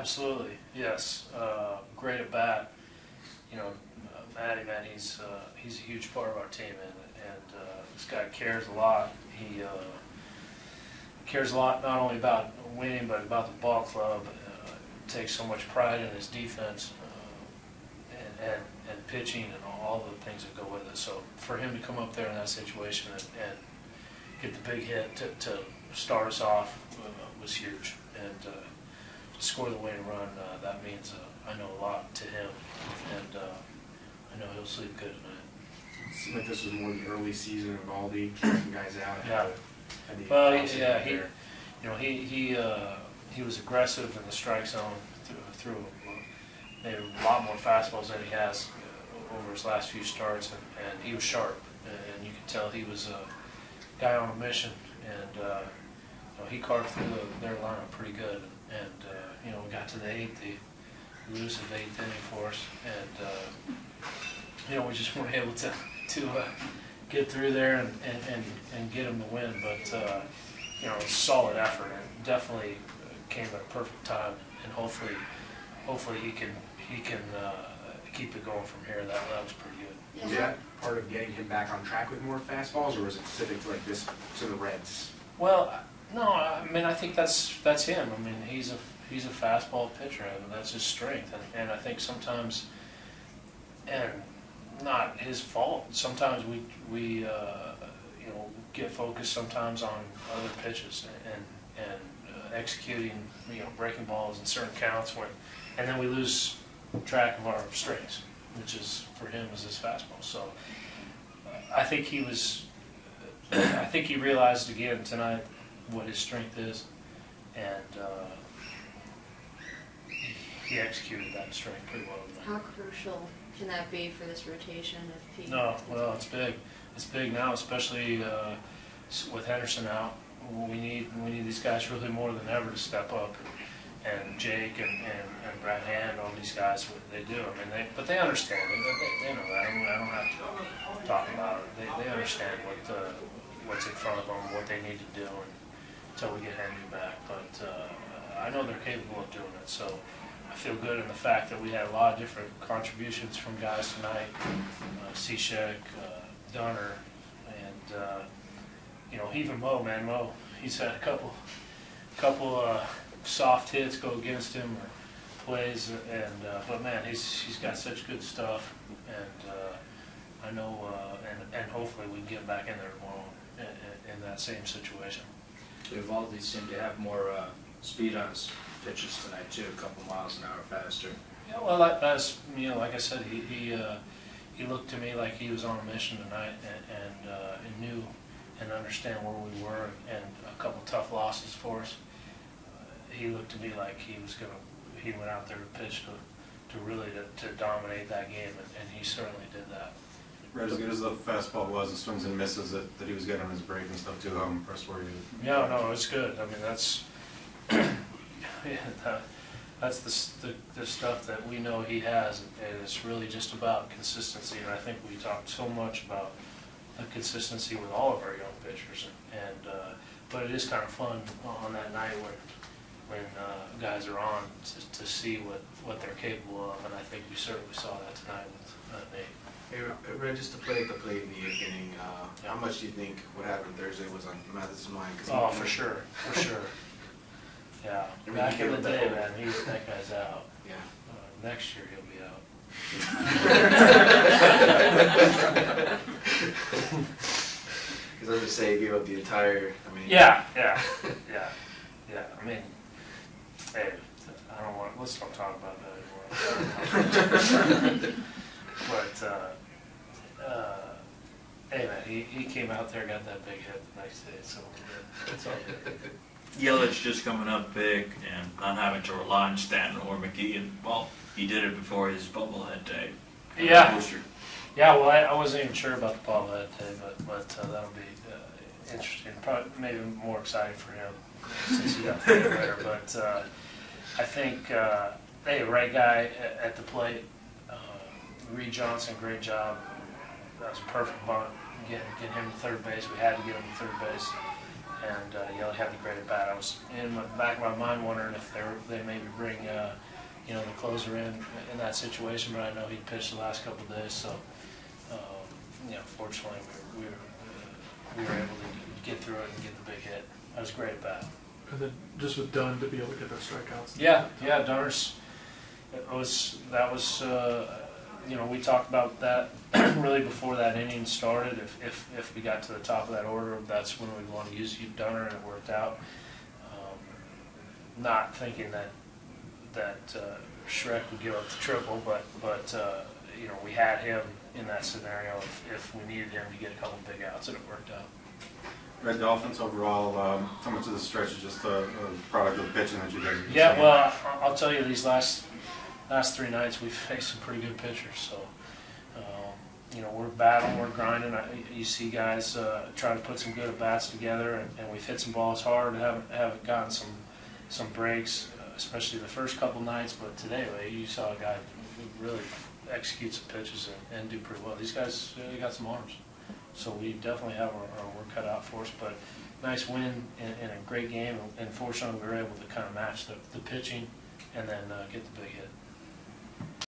Absolutely, yes. Great at bat. You know, Matty, man, he's a huge part of our team, and this guy cares a lot. He cares a lot not only about winning, but about the ball club. Takes so much pride in his defense and pitching and all the things that go with it. So for him to come up there in that situation and get the big hit to start us off was huge. And to score the winning run, that means I know a lot to him, and I know he'll sleep good tonight. It seemed like this was more the early season of Aldi, tracking guys out. Yeah. Well, yeah, he was aggressive in the strike zone through maybe a lot more fastballs than he has over his last few starts, and he was sharp, and you could tell he was a guy on a mission, and you know, he carved through their lineup pretty good, and you know, we got to the eighth, the elusive eighth inning for us, and you know, we just weren't able to get through there and get him the win, but you know, it's a solid effort, and definitely came at a perfect time, and hopefully he can keep it going from here. That was pretty good. Was that part of getting him back on track with more fastballs, or was it specific to like this to the Reds? Well, no, I mean, I think that's him. I mean, he's a fastball pitcher, and that's his strength, and I think sometimes, and not his fault, sometimes we you know, get focused sometimes on other pitches and executing, you know, breaking balls in certain counts, and then we lose track of our strengths, which is for him is his fastball. So I think he was, I think he realized again tonight what his strength is, and he executed that strength pretty well tonight. How crucial can that be for this rotation? If he well, it's big. It's big now, especially with Henderson out. We need these guys really more than ever to step up, and Jake and Brad Hand, all these guys, they do. I mean, but they understand. They know that. I don't have to talk about it. They understand what's in front of them, what they need to do until we get Henry back. But I know they're capable of doing it. So I feel good in the fact that we had a lot of different contributions from guys tonight. Cishek, Dunner, and you know, even Mo, he's had a couple soft hits go against him or plays, and but man, he's got such good stuff, and I know, and hopefully we can get back in there tomorrow in that same situation. Evaldi seemed to have more speed on his pitches tonight too, a couple miles an hour faster. Yeah, well, as you know, like I said, he looked to me like he was on a mission tonight, and knew and understand where we were, and a couple tough losses for us. He looked to me like he went out there to pitch to really dominate that game, and he certainly did that. Right, as good as the fastball was, the swings and misses that he was getting on his break and stuff too, how impressed were you? Yeah, no, it's good. I mean, that's yeah, that's the stuff that we know he has, and it's really just about consistency. And I think we talked so much about the consistency with all of our young pitchers, and but it is kind of fun on that night when guys are on to see what they're capable of, and I think we certainly saw that tonight with Nate. Hey, Red, just to play at the plate in the eighth inning, how much do you think what happened Thursday was on Mathis' mind? Oh, for sure. Yeah, I mean, back in the day, man, that guy's out. Yeah. Next year he'll be out. Because I'm just saying, he gave up the entire. I mean. Yeah. I mean, hey, I don't want. Let's don't talk about that anymore. But hey, man, he came out there, got that big hit the next day, so it's all good. Yelich just coming up big and not having to rely on Stanton or McGee, and well, he did it before his bobblehead day. Yeah. Yeah, well, I wasn't even sure about the bobblehead day, but that'll be interesting. Probably maybe more exciting for him since he got paid later. But I think, hey, right guy at the plate. Reed Johnson, great job. That was a perfect bunt. Get him to third base. We had to get him to third base. and Yelly had the great at bat. I was in the back of my mind wondering if they maybe bring you know, the closer in that situation, but I know he pitched the last couple of days, so you know, fortunately we were able to get through it and get the big hit. That was great at bat. And then just with Dunn to be able to get those strikeouts. Yeah, Dunner's, that was, you know, we talked about that really before that inning started. If we got to the top of that order, that's when we want to use Dunner, and it worked out. Not thinking that Shrek would give up the triple, but you know, we had him in that scenario if we needed him to get a couple big outs, and it worked out. Red Dolphins overall, how much of the stretch is just a product of the pitching that you guys have been Yeah, seeing? well, I'll tell you, these last 3 nights we've faced some pretty good pitchers, so you know, we're battling, we're grinding. You see guys try to put some good at bats together, and we've hit some balls hard and haven't gotten some breaks, especially the first couple nights. But today, you saw a guy who really executes the pitches and do pretty well. These guys, they got some arms, so we definitely have our work cut out for us. But nice win in a great game, and fortunately we were able to kind of match the pitching and then get the big hit.